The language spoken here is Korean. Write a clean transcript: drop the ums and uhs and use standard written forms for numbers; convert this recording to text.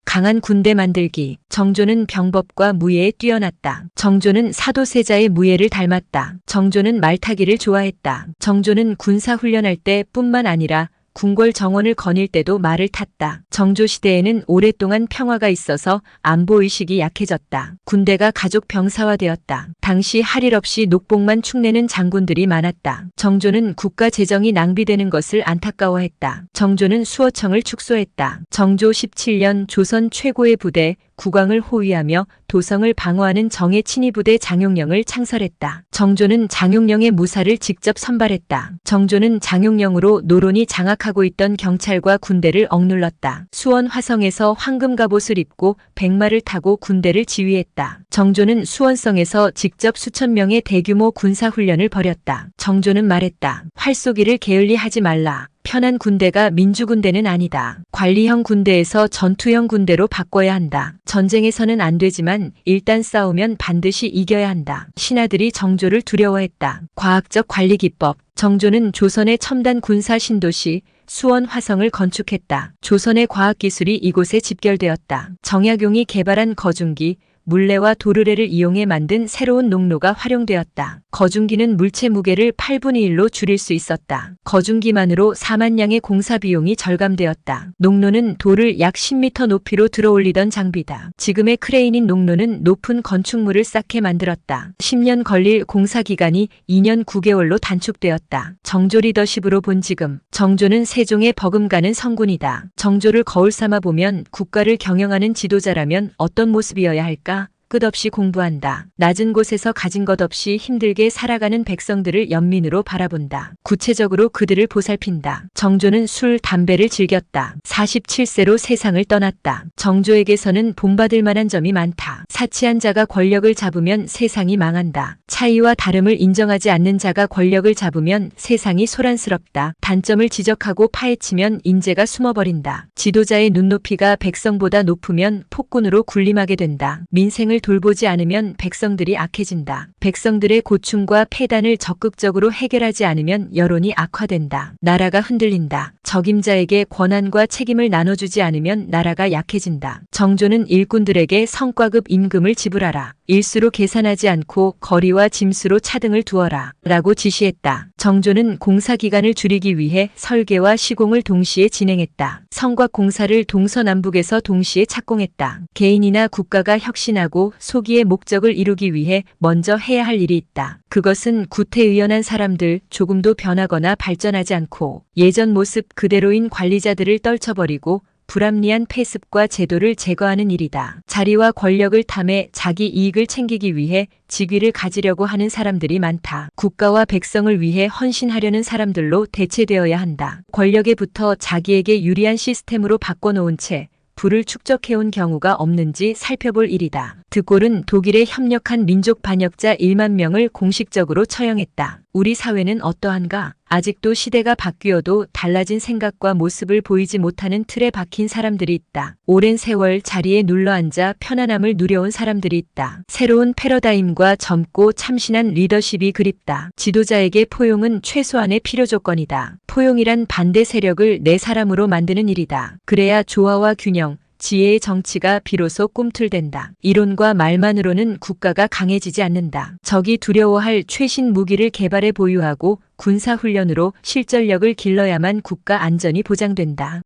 강한 군대 만들기. 정조는 병법과 무예에 뛰어났다. 정조는 사도세자의 무예를 닮았다. 정조는 말타기를 좋아했다. 정조는 군사훈련할 때뿐만 아니라 궁궐 정원을 거닐 때도 말을 탔다. 정조 시대에는 오랫동안 평화가 있어서 안보의식이 약해졌다. 군대가 가족 병사화되었다. 당시 할 일 없이 녹복만 축내는 장군들이 많았다. 정조는 국가 재정이 낭비되는 것을 안타까워했다. 정조는 수어청을 축소했다. 정조 17년 조선 최고의 부대 국왕을 호위하며 도성을 방어하는 정예 친위부대 장용령을 창설했다. 정조는 장용령의 무사를 직접 선발했다. 정조는 장용령으로 노론이 장악하고 있던 경찰과 군대를 억눌렀다. 수원 화성에서 황금 갑옷을 입고 백마를 타고 군대를 지휘했다. 정조는 수원성에서 직접 수천 명의 대규모 군사훈련을 벌였다. 정조는 말했다. 활쏘기를 게을리하지 말라. 편한 군대가 민주군대는 아니다. 관리형 군대에서 전투형 군대로 바꿔야 한다. 전쟁에서는 안 되지만 일단 싸우면 반드시 이겨야 한다. 신하들이 정조를 두려워했다. 과학적 관리 기법. 정조는 조선의 첨단 군사 신도시 수원 화성을 건축했다. 조선의 과학기술이 이곳에 집결되었다. 정약용이 개발한 거중기, 물레와 도르래를 이용해 만든 새로운 농로가 활용되었다. 거중기는 물체 무게를 8분의 1로 줄일 수 있었다. 거중기만으로 4만 량의 공사 비용이 절감되었다. 농로는 돌을 약 10m 높이로 들어올리던 장비다. 지금의 크레인인 농로는 높은 건축물을 쌓게 만들었다. 10년 걸릴 공사 기간이 2년 9개월로 단축되었다. 정조 리더십으로 본 지금, 정조는 세종의 버금가는 성군이다. 정조를 거울 삼아 보면 국가를 경영하는 지도자라면 어떤 모습이어야 할까? 끝없이 공부한다. 낮은 곳에서 가진 것 없이 힘들게 살아가는 백성들을 연민으로 바라본다. 구체적으로 그들을 보살핀다. 정조는 술, 담배를 즐겼다. 47세로 세상을 떠났다. 정조에게서는 본받을 만한 점이 많다. 사치한 자가 권력을 잡으면 세상이 망한다. 차이와 다름을 인정하지 않는 자가 권력을 잡으면 세상이 소란스럽다. 단점을 지적하고 파헤치면 인재가 숨어버린다. 지도자의 눈높이가 백성보다 높으면 폭군으로 군림하게 된다. 민생을 돌보지 않으면 백성들이 악해진다. 백성들의 고충과 폐단을 적극적으로 해결하지 않으면 여론이 악화된다. 나라가 흔들린다. 적임자에게 권한과 책임을 나눠주지 않으면 나라가 약해진다. 정조는 일꾼들에게 성과급 임금을 지불하라. 일수로 계산하지 않고 거리와 짐수로 차등을 두어라. 라고 지시했다. 정조는 공사기간을 줄이기 위해 설계와 시공을 동시에 진행했다. 성곽 공사를 동서남북에서 동시에 착공했다. 개인이나 국가가 혁신하고 소기의 목적을 이루기 위해 먼저 해야 할 일이 있다. 그것은 구태의연한 사람들, 조금도 변하거나 발전하지 않고 예전 모습 그대로인 관리자들을 떨쳐버리고 불합리한 폐습과 제도를 제거하는 일이다. 자리와 권력을 탐해 자기 이익을 챙기기 위해 직위를 가지려고 하는 사람들이 많다. 국가와 백성을 위해 헌신하려는 사람들로 대체되어야 한다. 권력에 붙어 자기에게 유리한 시스템으로 바꿔놓은 채 부를 축적해온 경우가 없는지 살펴볼 일이다. 드골은 독일에 협력한 민족 반역자 1만 명을 공식적으로 처형했다. 우리 사회는 어떠한가? 아직도 시대가 바뀌어도 달라진 생각과 모습을 보이지 못하는 틀에 박힌 사람들이 있다. 오랜 세월 자리에 눌러앉아 편안함을 누려온 사람들이 있다. 새로운 패러다임과 젊고 참신한 리더십이 그립다. 지도자에게 포용은 최소한의 필요 조건이다. 포용이란 반대 세력을 내 사람으로 만드는 일이다. 그래야 조화와 균형, 지혜의 정치가 비로소 꿈틀댄다. 이론과 말만으로는 국가가 강해지지 않는다. 적이 두려워할 최신 무기를 개발해 보유하고 군사훈련으로 실전력을 길러야만 국가 안전이 보장된다.